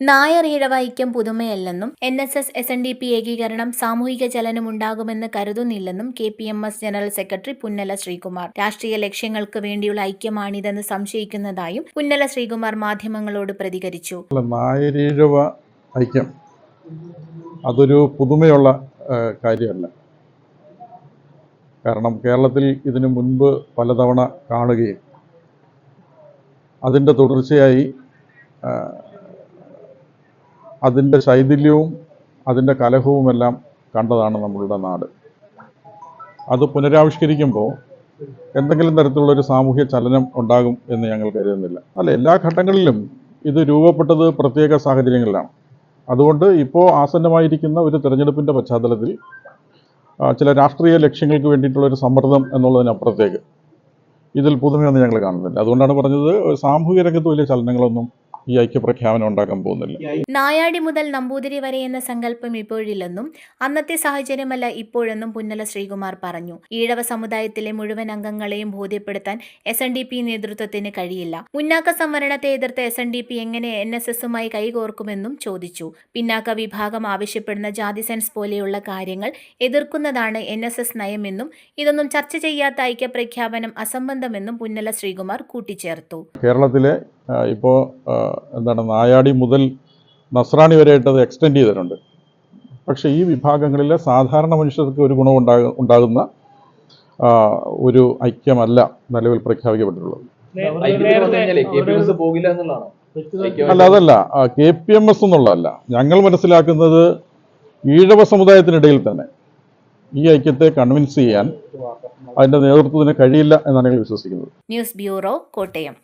നായർ ഈഴവ ഐക്യം പുതുമയല്ലെന്നും NSS SNDP ഏകീകരണം സാമൂഹിക ചലനമുണ്ടാകുമെന്ന് കരുതുന്നില്ലെന്നും KPMS general secretary Punnala Sreekumar. രാഷ്ട്രീയ ലക്ഷ്യങ്ങൾക്ക് വേണ്ടിയുള്ള ഐക്യമാണിതെന്ന് സംശയിക്കുന്നതായും പുന്നല ശ്രീകുമാർ മാധ്യമങ്ങളോട് പ്രതികരിച്ചു. നായർ ഈഴവ ഐക്യം അതൊരു പുതുമയുള്ള കാര്യമല്ല. കാരണം കേരളത്തിൽ ഇതിനു മുൻപ് പലതവണ കാണുകയും അതിൻ്റെ തുടർച്ചയായി അതിൻ്റെ ശൈഥില്യവും അതിൻ്റെ കലഹവുമെല്ലാം കണ്ടതാണ് നമ്മളുടെ നാട്. അത് പുനരാവിഷ്കരിക്കുമ്പോൾ എന്തെങ്കിലും തരത്തിലുള്ളൊരു സാമൂഹ്യ ചലനം ഉണ്ടാകും എന്ന് ഞങ്ങൾ കരുതുന്നില്ല. അല്ല, എല്ലാ ഘട്ടങ്ങളിലും ഇത് രൂപപ്പെട്ടത് പ്രത്യേക സാഹചര്യങ്ങളിലാണ്. അതുകൊണ്ട് ഇപ്പോൾ ആസന്നമായിരിക്കുന്ന ഒരു തെരഞ്ഞെടുപ്പിൻ്റെ പശ്ചാത്തലത്തിൽ ചില രാഷ്ട്രീയ ലക്ഷ്യങ്ങൾക്ക് വേണ്ടിയിട്ടുള്ളൊരു സമ്മർദ്ദം എന്നുള്ളതിനപ്പുറത്തേക്ക് ഇതിൽ പുതുമയൊന്നും ഞങ്ങൾ കാണുന്നില്ല. അതുകൊണ്ടാണ് പറഞ്ഞത്, സാമൂഹിക രംഗത്ത് വലിയ ചലനങ്ങളൊന്നും ഈ ഐക്യപ്രഖ്യാപനം ഉണ്ടാക്കാൻ പോകുന്നില്ല. നായാടി മുതൽ നമ്പൂതിരി വരെ എന്ന സങ്കല്പം ഇപ്പോഴില്ലെന്നും അന്നത്തെ സാഹചര്യമല്ല ഇപ്പോഴെന്നും പുന്നല ശ്രീകുമാർ പറഞ്ഞു. ഈഴവ സമുദായത്തിലെ മുഴുവൻ അംഗങ്ങളെയും ബോധ്യപ്പെടുത്താൻ SNDP നേതൃത്വത്തിന് കഴിയില്ല. മുന്നാക്ക സംവരണത്തെ എതിർത്ത SNDP എങ്ങനെ NSSുമായി കൈകോർക്കുമെന്നും ചോദിച്ചു. പിന്നാക്ക വിഭാഗം ആവശ്യപ്പെടുന്ന ജാതി സെൻസ് പോലെയുള്ള കാര്യങ്ങൾ എതിർക്കുന്നതാണ് NSS നയമെന്നും ഇതൊന്നും ചർച്ച ചെയ്യാത്ത ഐക്യപ്രഖ്യാപനം അസംബന്ധമെന്നും പുന്നല ശ്രീകുമാർ കൂട്ടിച്ചേർത്തു. കേരളത്തിലെ ഇപ്പോൾ നായാടി മുതൽ നസ്രാണി വരെയായിട്ട് അത് എക്സ്റ്റെൻഡ് ചെയ്തിട്ടുണ്ട്. പക്ഷേ ഈ വിഭാഗങ്ങളിലെ സാധാരണ മനുഷ്യർക്ക് ഒരു ഗുണം ഉണ്ടാകുന്ന ഒരു ഐക്യമല്ല നിലവിൽ പ്രഖ്യാപിക്കപ്പെട്ടിട്ടുള്ളത്. അല്ല, അതല്ല, KPMS എന്നുള്ളതല്ല. ഞങ്ങൾ മനസ്സിലാക്കുന്നത് ഈഴവ സമുദായത്തിനിടയിൽ തന്നെ ഈ ഐക്യത്തെ കൺവിൻസ് ചെയ്യാൻ അതിൻ്റെ നേതൃത്വത്തിന് കഴിയില്ല എന്നാണ് ഞങ്ങൾ വിശ്വസിക്കുന്നത്. News bureau, Kottayam.